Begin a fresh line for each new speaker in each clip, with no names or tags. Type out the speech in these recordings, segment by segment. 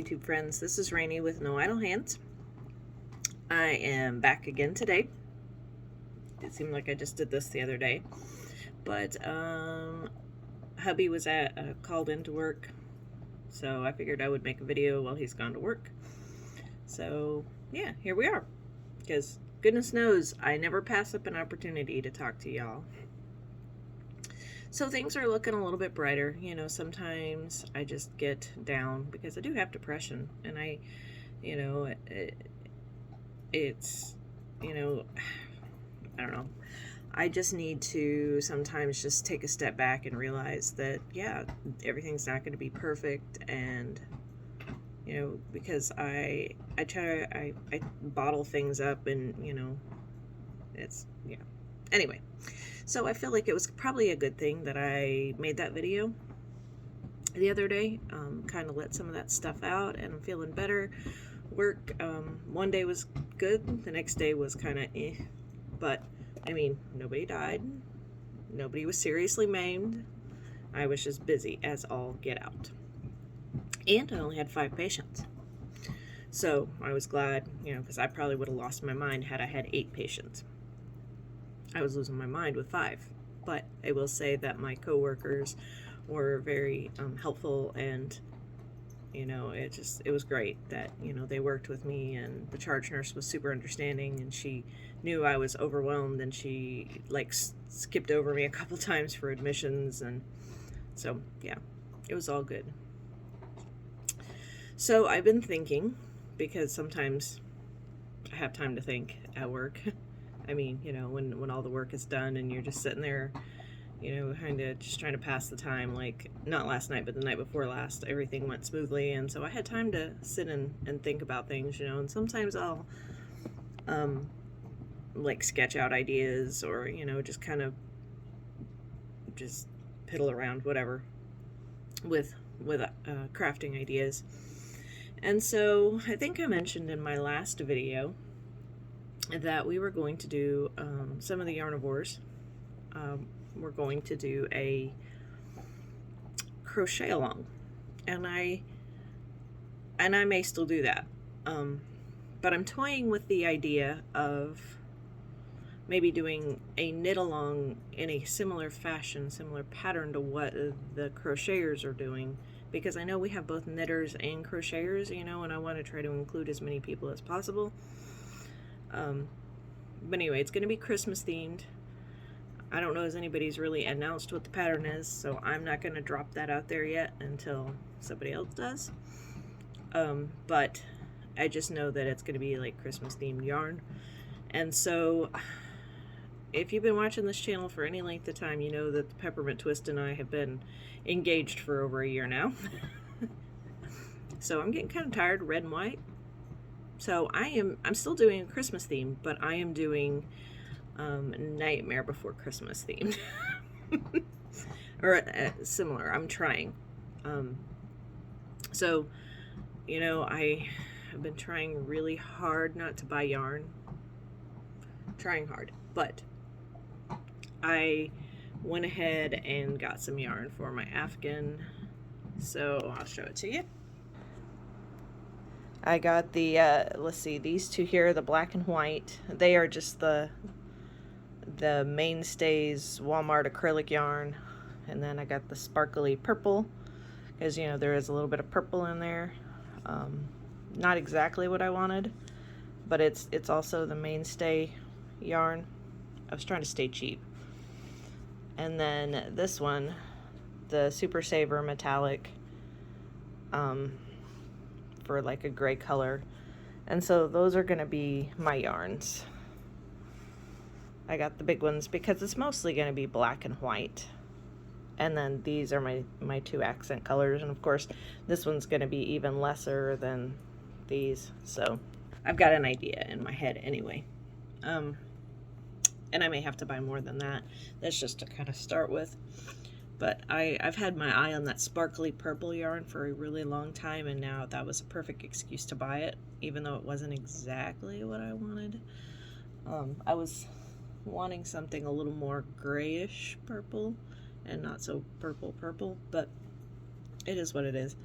YouTube friends. This is Rainy with No Idle Hands. I am back again today. It seemed like I just did this the other day, but hubby was called into work, so I figured I would make a video while he's gone to work. So yeah, here we are, because goodness knows I never pass up an opportunity to talk to y'all. So things are looking a little bit brighter. You know, sometimes I just get down because I do have depression, and it's, I don't know. I just need to sometimes just take a step back and realize that, yeah, everything's not going to be perfect. And, because I bottle things up and, it's, yeah. Anyway, so I feel like it was probably a good thing that I made that video the other day, kind of let some of that stuff out, and I'm feeling better. Work, one day was good, the next day was kind of but I mean, nobody died, nobody was seriously maimed. I was just busy as all get out, and I only had 5 patients, so I was glad, because I probably would have lost my mind had I had 8 patients. I was losing my mind with 5, but I will say that my coworkers were very helpful, and it was great that, they worked with me, and the charge nurse was super understanding, and she knew I was overwhelmed, and she skipped over me a couple times for admissions, and so yeah, it was all good. So I've been thinking, because sometimes I have time to think at work. I mean, when all the work is done and you're just sitting there, kind of just trying to pass the time, like not last night, but the night before last, everything went smoothly. And so I had time to sit and think about things, and sometimes I'll, sketch out ideas, or, just kind of just piddle around, whatever, with crafting ideas. And so I think I mentioned in my last video that we were going to do some of the Yarnavores. We're going to do a crochet along, and I may still do that, but I'm toying with the idea of maybe doing a knit along in a similar fashion, similar pattern to what the crocheters are doing, because I know we have both knitters and crocheters, and I want to try to include as many people as possible. But anyway, it's going to be Christmas themed. I don't know if anybody's really announced what the pattern is, so I'm not going to drop that out there yet until somebody else does. But I just know that it's going to be like Christmas themed yarn. And so if you've been watching this channel for any length of time, you know that the Peppermint Twist and I have been engaged for over a year now. So I'm getting kind of tired of red and white. So I'm still doing a Christmas theme, but I am doing Nightmare Before Christmas themed. Or similar. I'm trying. So, I have been trying really hard not to buy yarn. Trying hard. But I went ahead and got some yarn for my Afghan. So I'll show it to you. I got the, let's see, these two here, the black and white. They are just the mainstays Walmart acrylic yarn. And then I got the sparkly purple, because, there is a little bit of purple in there. Not exactly what I wanted, but it's also the mainstay yarn. I was trying to stay cheap. And then this one, the Super Saver metallic, for like a gray color. And so those are going to be my yarns. I got the big ones because it's mostly going to be black and white. And then these are my 2 accent colors. And of course, this one's going to be even lesser than these. So I've got an idea in my head anyway. And I may have to buy more than that. That's just to kind of start with. But I've had my eye on that sparkly purple yarn for a really long time, and now that was a perfect excuse to buy it, even though it wasn't exactly what I wanted. I was wanting something a little more grayish purple and not so purple, but it is what it is.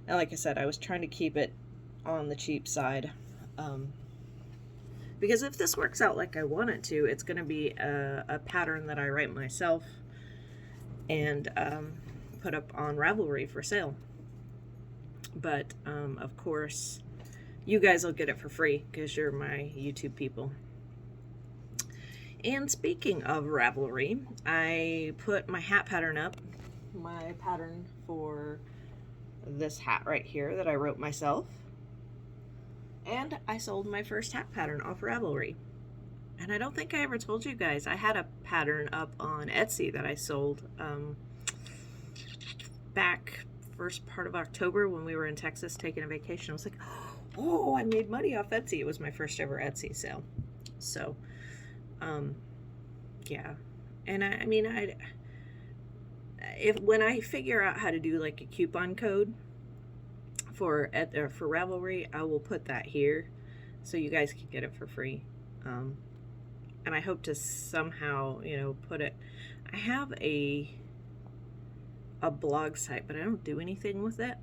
And like I said, I was trying to keep it on the cheap side. Because if this works out like I want it to, it's going to be a pattern that I write myself and put up on Ravelry for sale. But of course, you guys will get it for free because you're my YouTube people. And speaking of Ravelry, I put my hat pattern up, my pattern for this hat right here that I wrote myself. And I sold my first hat pattern off Ravelry. And I don't think I ever told you guys, I had a pattern up on Etsy that I sold back first part of October when we were in Texas taking a vacation. I was like, oh, I made money off Etsy. It was my first ever Etsy sale. So, yeah. And I mean, when I figure out how to do like a coupon code for Ravelry, I will put that here so you guys can get it for free. And I hope to somehow, put it. I have a blog site, but I don't do anything with it.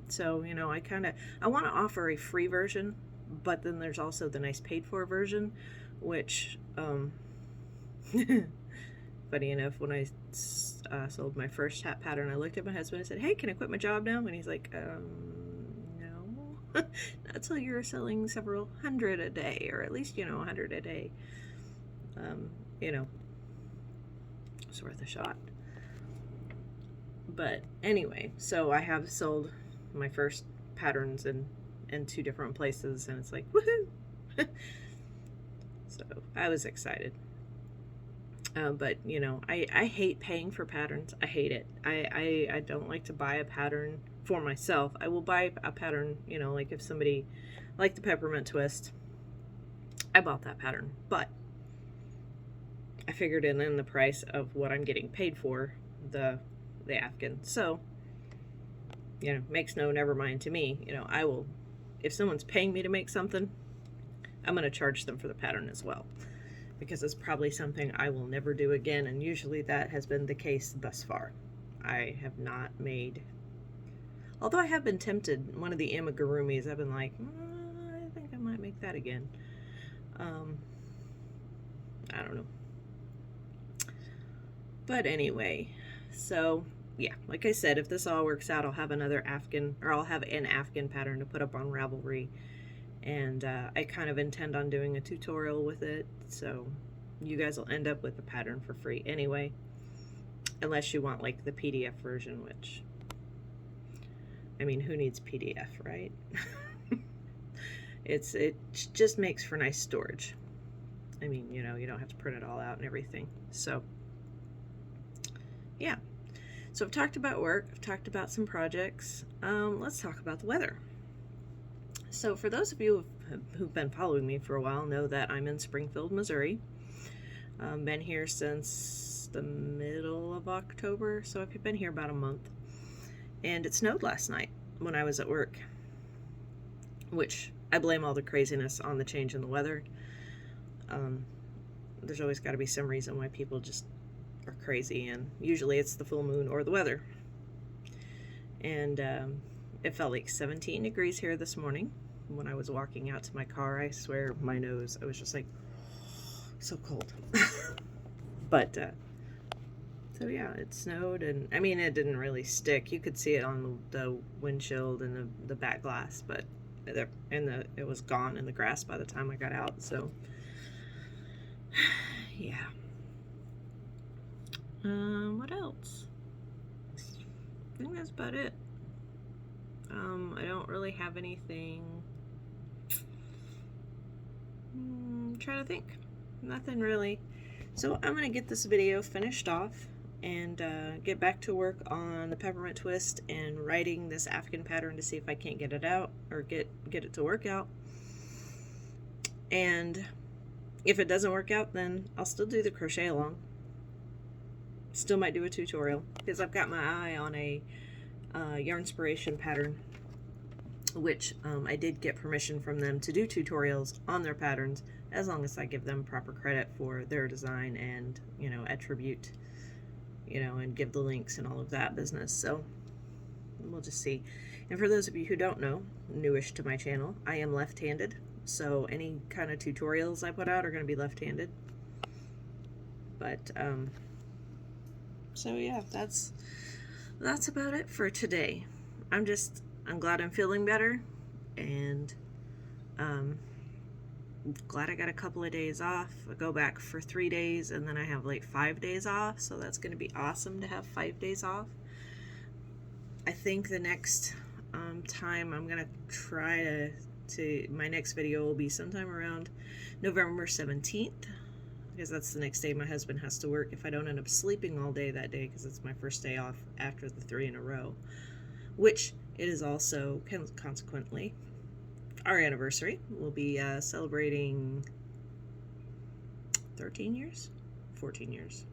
So, I want to offer a free version, but then there's also the nice paid for version, which, funny enough, when I sold my first hat pattern, I looked at my husband and said, hey, can I quit my job now? And he's like, no, not until you're selling several hundred a day, or at least, 100 a day. It's worth a shot. But anyway, so I have sold my first patterns in 2 different places, and it's like, woohoo! So I was excited. But I hate paying for patterns. I hate it. I don't like to buy a pattern for myself. I will buy a pattern, like if somebody, like the peppermint twist, I bought that pattern, but I figured in the price of what I'm getting paid for the Afghan. So, makes no never mind to me. I will, if someone's paying me to make something, I'm going to charge them for the pattern as well, because it's probably something I will never do again, and usually that has been the case thus far. I have not made, although I have been tempted, one of the amigurumis, I've been like, I think I might make that again. I don't know. But anyway, so yeah, like I said, if this all works out, I'll have another Afghan, or I'll have an Afghan pattern to put up on Ravelry. And I kind of intend on doing a tutorial with it, so you guys will end up with the pattern for free anyway, unless you want like the PDF version, which, I mean, who needs PDF, right? It just makes for nice storage. I mean, you don't have to print it all out and everything. So yeah, so I've talked about work, I've talked about some projects. Let's talk about the weather. So for those of you who've been following me for a while know that I'm in Springfield, Missouri. Been here since the middle of October, so I've been here about a month. And it snowed last night when I was at work, which I blame all the craziness on the change in the weather. There's always got to be some reason why people just are crazy, and usually it's the full moon or the weather. And it felt like 17 degrees here this morning. When I was walking out to my car, I swear my nose, I was just like, so cold. But, so yeah, it snowed, and I mean, it didn't really stick. You could see it on the windshield and the back glass, but it was gone in the grass by the time I got out, so yeah. What else? I think that's about it. I don't really have anything. Trying to think. Nothing really. So I'm going to get this video finished off and get back to work on the peppermint twist and writing this Afghan pattern to see if I can't get it out or get it to work out. And if it doesn't work out, then I'll still do the crochet along. Still might do a tutorial because I've got my eye on a Yarnspiration pattern, which I did get permission from them to do tutorials on their patterns, as long as I give them proper credit for their design and, attribute, and give the links and all of that business. So we'll just see. And for those of you who don't know, newish to my channel, I am left-handed, so any kind of tutorials I put out are going to be left-handed. But so yeah, that's about it for today. I'm glad I'm feeling better, and glad I got a couple of days off. I go back for 3 days, and then I have like 5 days off, so that's going to be awesome to have 5 days off. I think the next time I'm going to try to my next video will be sometime around November 17th, because that's the next day my husband has to work if I don't end up sleeping all day that day, because it's my first day off after the 3 in a row, which it is also consequently our anniversary. We'll be celebrating 13 years? 14 years.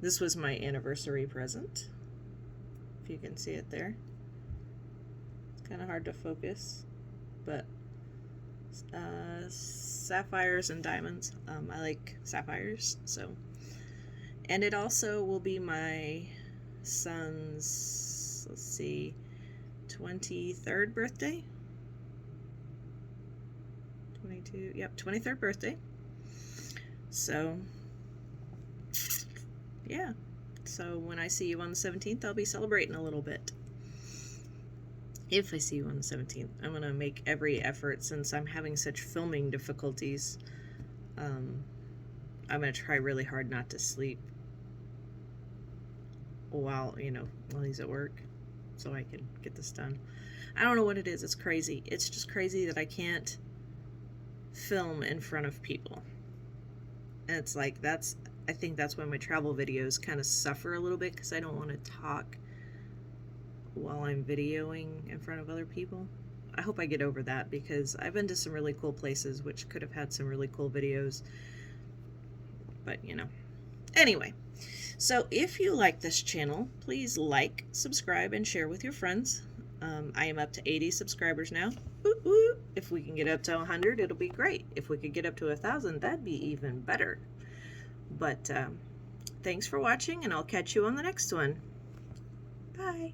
This was my anniversary present, if you can see it there. It's kind of hard to focus, but sapphires and diamonds. I like sapphires, so. And it also will be my son's, let's see, 23rd birthday. 22, yep, 23rd birthday. So, yeah. So when I see you on the 17th, I'll be celebrating a little bit. If I see you on the 17th, I'm going to make every effort, since I'm having such filming difficulties. I'm going to try really hard not to sleep while he's at work, so I can get this done. I don't know what it is. It's crazy. It's just crazy that I can't film in front of people. And it's like, I think that's why my travel videos kind of suffer a little bit, because I don't want to talk while I'm videoing in front of other people. I hope I get over that, because I've been to some really cool places which could have had some really cool videos. But, Anyway, so if you like this channel, please like, subscribe, and share with your friends. I am up to 80 subscribers now. Woo woo. If we can get up to 100, it'll be great. If we could get up to 1,000, that'd be even better. But thanks for watching, and I'll catch you on the next one. Bye.